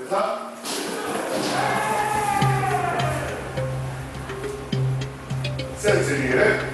ça. Sentire.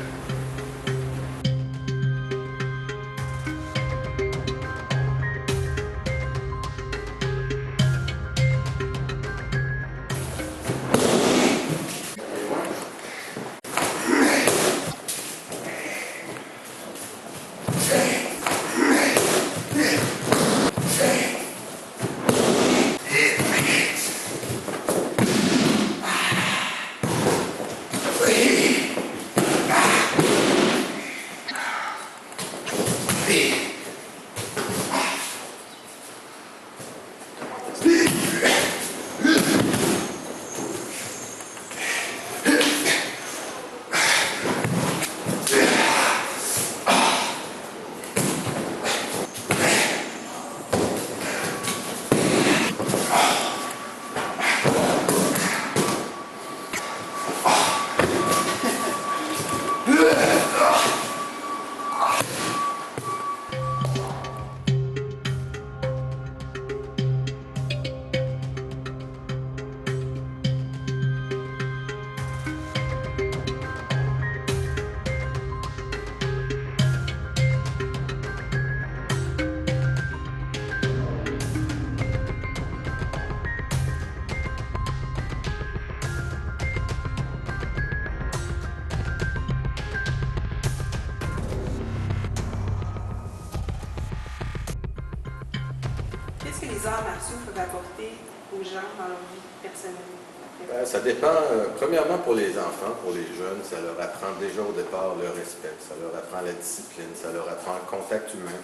Qu'est-ce que les arts martiaux peuvent apporter aux gens dans leur vie personnelle? Ça dépend. Premièrement, pour les enfants, pour les jeunes, ça leur apprend déjà au départ le respect, ça leur apprend la discipline, ça leur apprend le contact humain,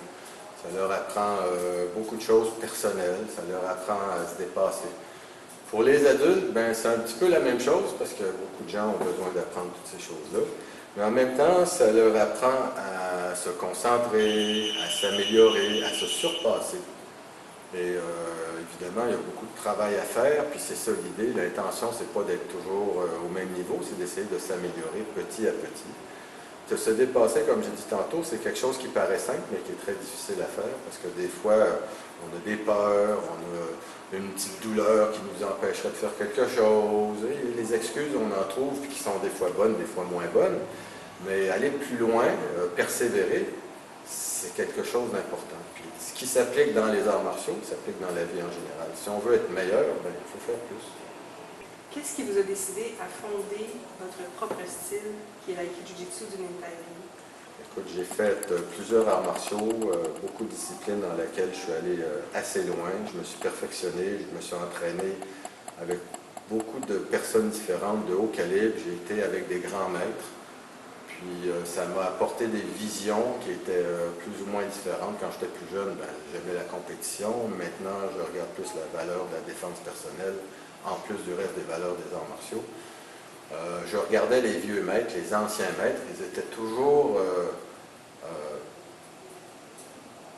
ça leur apprend beaucoup de choses personnelles, ça leur apprend à se dépasser. Pour les adultes, c'est un petit peu la même chose parce que beaucoup de gens ont besoin d'apprendre toutes ces choses-là. Mais en même temps, ça leur apprend à se concentrer, à s'améliorer, à se surpasser. Et évidemment, il y a beaucoup de travail à faire, puis c'est ça l'idée. L'intention, c'est pas d'être toujours au même niveau, c'est d'essayer de s'améliorer petit à petit. De se dépasser, comme j'ai dit tantôt, c'est quelque chose qui paraît simple, mais qui est très difficile à faire, parce que des fois, on a des peurs, on a une petite douleur qui nous empêcherait de faire quelque chose. Et les excuses, on en trouve, qui sont des fois bonnes, des fois moins bonnes. Mais aller plus loin, persévérer, c'est quelque chose d'important. Puis, ce qui s'applique dans les arts martiaux, s'applique dans la vie en général. Si on veut être meilleur, il faut faire plus. Qu'est-ce qui vous a décidé à fonder votre propre style, qui est l'Aiki-Jiu-Jitsu du Nintai? Écoute, j'ai fait plusieurs arts martiaux, beaucoup de disciplines dans lesquelles je suis allé assez loin. Je me suis perfectionné, je me suis entraîné avec beaucoup de personnes différentes, de haut calibre. J'ai été avec des grands maîtres. Puis ça m'a apporté des visions qui étaient plus ou moins différentes. Quand j'étais plus jeune, j'aimais la compétition. Maintenant, je regarde plus la valeur de la défense personnelle, en plus du reste des valeurs des arts martiaux. Je regardais les vieux maîtres, les anciens maîtres, ils étaient toujours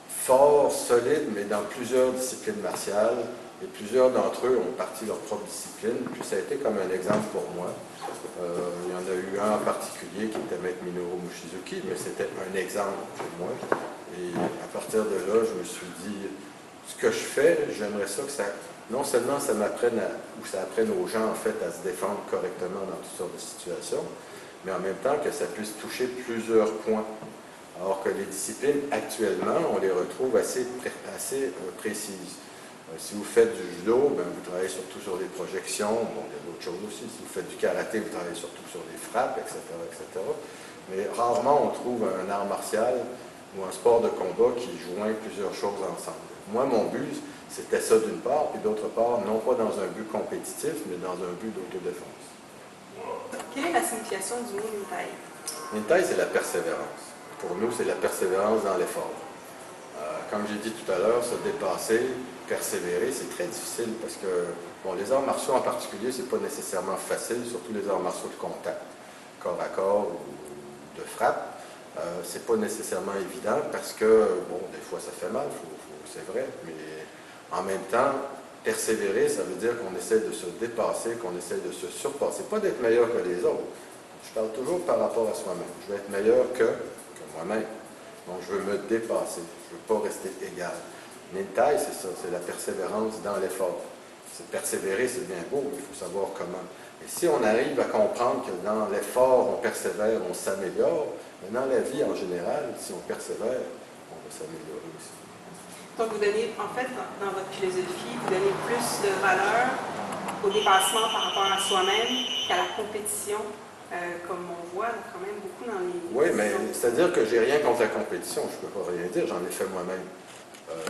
forts, solides, mais dans plusieurs disciplines martiales. Et plusieurs d'entre eux ont parti leur propre discipline. Puis ça a été comme un exemple pour moi. Il y en a eu un en particulier qui était Maître Minoru Mushizuki, mais c'était un exemple pour moi. Et à partir de là, je me suis dit, ce que je fais, j'aimerais ça que ça, non seulement ça m'apprenne ou ça apprenne aux gens en fait à se défendre correctement dans toutes sortes de situations, mais en même temps que ça puisse toucher plusieurs points. Alors que les disciplines, actuellement, on les retrouve assez précises. Si vous faites du judo, vous travaillez surtout sur les projections. Bon, il y a d'autres choses aussi. Si vous faites du karaté, vous travaillez surtout sur les frappes, etc., etc. Mais rarement on trouve un art martial ou un sport de combat qui joint plusieurs choses ensemble. Moi, mon but, c'était ça d'une part, puis d'autre part, non pas dans un but compétitif, mais dans un but d'autodéfense. Quelle est la signification du mot Nintai? Nintai, c'est la persévérance. Pour nous, c'est la persévérance dans l'effort. Comme j'ai dit tout à l'heure, se dépasser, persévérer, c'est très difficile parce que, bon, les arts martiaux en particulier, c'est pas nécessairement facile, surtout les arts martiaux de contact, corps à corps ou de frappe. C'est pas nécessairement évident parce que, bon, des fois ça fait mal, c'est vrai, mais en même temps, persévérer, ça veut dire qu'on essaie de se dépasser, qu'on essaie de se surpasser, pas d'être meilleur que les autres. Je parle toujours par rapport à soi-même. Je veux être meilleur que moi-même. Donc, je veux me dépasser. Je ne veux pas rester égal. Nintai, c'est ça, c'est la persévérance dans l'effort. c'est persévérer, c'est bien beau, mais il faut savoir comment. Et si on arrive à comprendre que dans l'effort, on persévère, on s'améliore, mais dans la vie en général, si on persévère, on va s'améliorer aussi. Donc, vous donnez, en fait, dans votre philosophie, vous donnez plus de valeur au dépassement par rapport à soi-même qu'à la compétition, comme on voit quand même beaucoup dans les... Oui, mais c'est-à-dire que j'ai rien contre la compétition, je ne peux pas rien dire, j'en ai fait moi-même.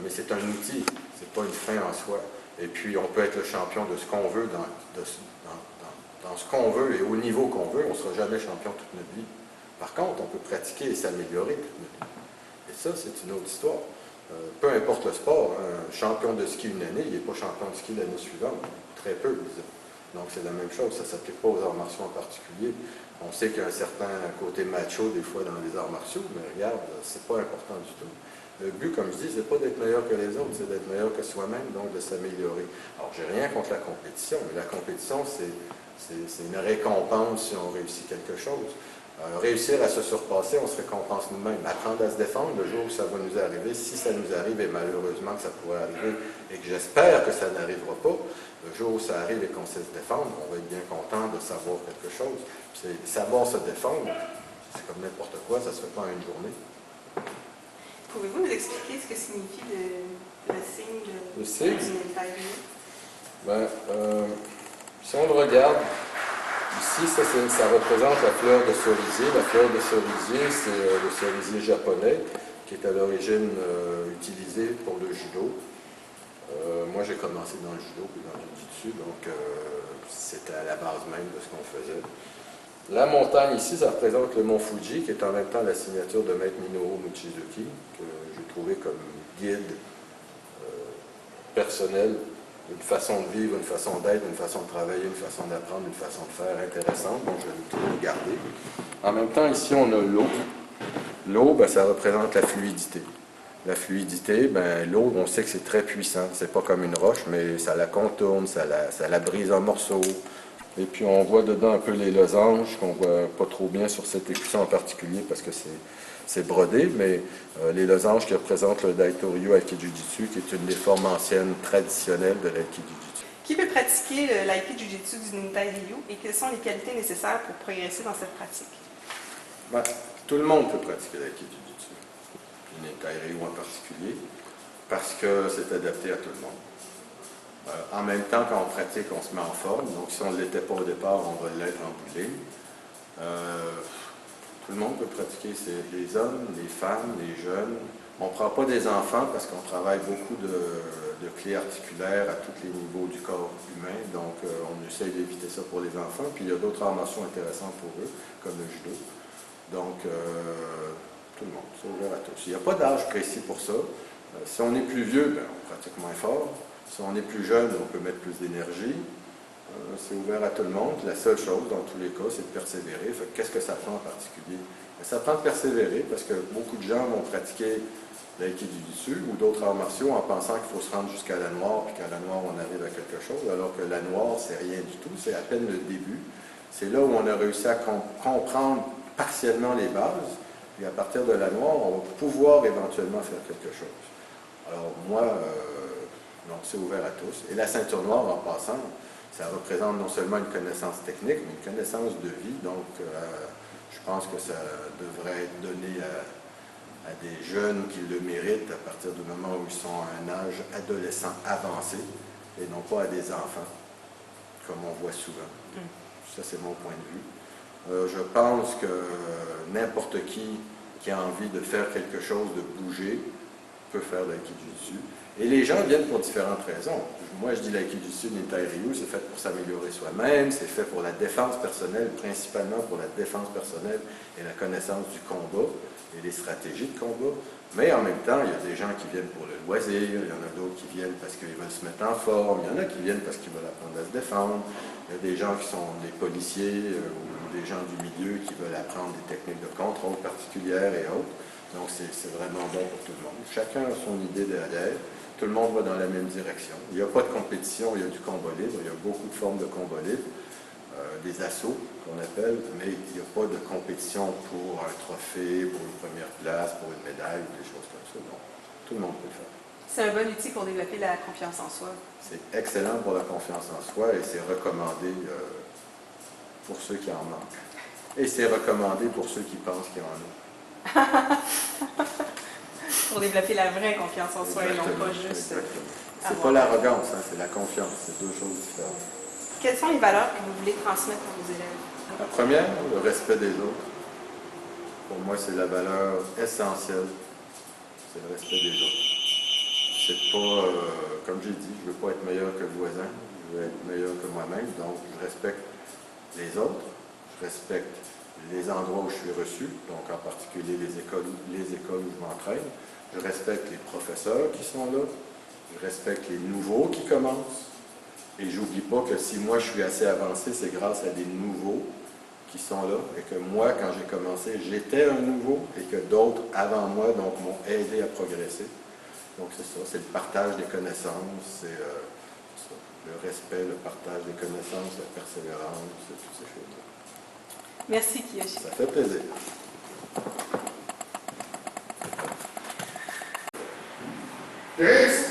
Mais c'est un outil, c'est pas une fin en soi. Et puis, on peut être le champion de ce qu'on veut, dans ce qu'on veut et au niveau qu'on veut, on ne sera jamais champion toute notre vie. Par contre, on peut pratiquer et s'améliorer toute notre vie. Et ça, c'est une autre histoire. Peu importe le sport, un champion de ski une année, il n'est pas champion de ski l'année suivante. Très peu, disons. Donc, c'est la même chose. Ça ne s'applique pas aux arts martiaux en particulier. On sait qu'il y a un certain côté macho, des fois, dans les arts martiaux, mais regarde, c'est pas important du tout. Le but, comme je dis, c'est pas d'être meilleur que les autres, c'est d'être meilleur que soi-même, donc de s'améliorer. Alors, j'ai rien contre la compétition, mais la compétition, c'est une récompense si on réussit quelque chose. Réussir à se surpasser, on se récompense nous-mêmes. Apprendre à se défendre le jour où ça va nous arriver, si ça nous arrive, et malheureusement que ça pourrait arriver, et que j'espère que ça n'arrivera pas, le jour où ça arrive et qu'on sait se défendre, on va être bien content de savoir quelque chose. Puis savoir se défendre, c'est comme n'importe quoi, ça ne se fait pas en une journée. Pouvez-vous nous expliquer ce que signifie le signe Le signe? du Nintai Ryu? Ben, si on le regarde, ici, ça représente la fleur de cerisier. La fleur de cerisier, c'est le cerisier japonais qui est à l'origine utilisé pour le judo. Moi, j'ai commencé dans le judo puis dans le jiu-jitsu, donc c'était à la base même de ce qu'on faisait. La montagne ici, ça représente le mont Fuji, qui est en même temps la signature de Maître Minoru Mochizuki, que j'ai trouvé comme guide personnel, une façon de vivre, une façon d'être, une façon de travailler, une façon d'apprendre, une façon de faire intéressante, donc je vais tout regarder. En même temps, ici, on a l'eau. L'eau, ben, ça représente la fluidité. La fluidité, ben, l'eau, on sait que c'est très puissant. C'est pas comme une roche, mais ça la contourne, ça la brise en morceaux. Et puis, on voit dedans un peu les losanges, qu'on voit pas trop bien sur cet écusson en particulier parce que c'est brodé, mais les losanges qui représentent le Daito-ryu Aikijujitsu, qui est une des formes anciennes traditionnelles de l'Aikijujitsu. Qui peut pratiquer l'Aikijujitsu du Nintai Ryu et quelles sont les qualités nécessaires pour progresser dans cette pratique? Ben, tout le monde peut pratiquer l'Aikijujitsu, le Nintai Ryu en particulier, parce que c'est adapté à tout le monde. En même temps, quand on pratique, on se met en forme. Donc, si on ne l'était pas au départ, on va l'être en bout de ligne. Tout le monde peut pratiquer. C'est les hommes, les femmes, les jeunes. On ne prend pas des enfants parce qu'on travaille beaucoup de clés articulaires à tous les niveaux du corps humain. Donc, on essaye d'éviter ça pour les enfants. Puis, il y a d'autres arts martiaux intéressants pour eux, comme le judo. Donc, tout le monde, c'est ouvert à tous. Il n'y a pas d'âge précis pour ça. Si on est plus vieux, ben, on pratique moins fort. Si on est plus jeune, on peut mettre plus d'énergie. C'est ouvert à tout le monde. La seule chose, dans tous les cas, c'est de persévérer. Qu'est-ce que ça prend en particulier? Ça prend de persévérer parce que beaucoup de gens vont pratiquer l'aikijujitsu ou d'autres arts martiaux en pensant qu'il faut se rendre jusqu'à la noire, puis qu'à la noire, on arrive à quelque chose, alors que la noire, c'est rien du tout. C'est à peine le début. C'est là où on a réussi à comprendre partiellement les bases. Et à partir de la noire, on va pouvoir éventuellement faire quelque chose. Alors moi, donc c'est ouvert à tous. Et la ceinture noire, en passant, ça représente non seulement une connaissance technique, mais une connaissance de vie. Donc, je pense que ça devrait être donné à des jeunes qui le méritent à partir du moment où ils sont à un âge adolescent avancé, et non pas à des enfants, comme on voit souvent. Ça, c'est mon point de vue. Je pense que n'importe qui a envie de faire quelque chose, de bouger, peut faire de l'aikijujitsu. Et les gens viennent pour différentes raisons. Moi, je dis l'aikijujitsu Nintai Ryu, c'est fait pour s'améliorer soi-même, c'est fait pour la défense personnelle, principalement pour la défense personnelle et la connaissance du combat et des stratégies de combat. Mais en même temps, il y a des gens qui viennent pour le loisir, il y en a d'autres qui viennent parce qu'ils veulent se mettre en forme, il y en a qui viennent parce qu'ils veulent apprendre à se défendre, il y a des gens qui sont des policiers ou des gens du milieu qui veulent apprendre des techniques de contrôle particulières et autres. Donc, c'est vraiment bon pour tout le monde. Chacun a son idée derrière. Tout le monde va dans la même direction. Il n'y a pas de compétition, il y a du combat libre. Il y a beaucoup de formes de combat libre, des assauts qu'on appelle, mais il n'y a pas de compétition pour un trophée, pour une première place, pour une médaille ou des choses comme ça. Donc, tout le monde peut le faire. C'est un bon outil pour développer la confiance en soi. C'est excellent pour la confiance en soi et c'est recommandé pour ceux qui en manquent. Et c'est recommandé pour ceux qui pensent qu'il y en a. Pour développer la vraie confiance en soi et non pas juste. C'est pas l'arrogance, hein, c'est la confiance. C'est deux choses différentes. Quelles sont les valeurs que vous voulez transmettre à vos élèves? La première, le respect des autres. Pour moi, c'est la valeur essentielle. C'est le respect des autres. C'est pas, comme j'ai dit, je ne veux pas être meilleur que le voisin, je veux être meilleur que moi-même. Donc, je respecte les autres, je respecte les endroits où je suis reçu, donc en particulier les écoles où je m'entraîne. Je respecte les professeurs qui sont là, je respecte les nouveaux qui commencent. Et j'oublie pas que si moi je suis assez avancé, c'est grâce à des nouveaux qui sont là. Et que moi, quand j'ai commencé, j'étais un nouveau et que d'autres avant moi donc m'ont aidé à progresser. Donc c'est ça, c'est le partage des connaissances, c'est le respect, le partage des connaissances, la persévérance, c'est toutes ces choses-là. Merci, Kiyoshi. Ça fait plaisir. Yes.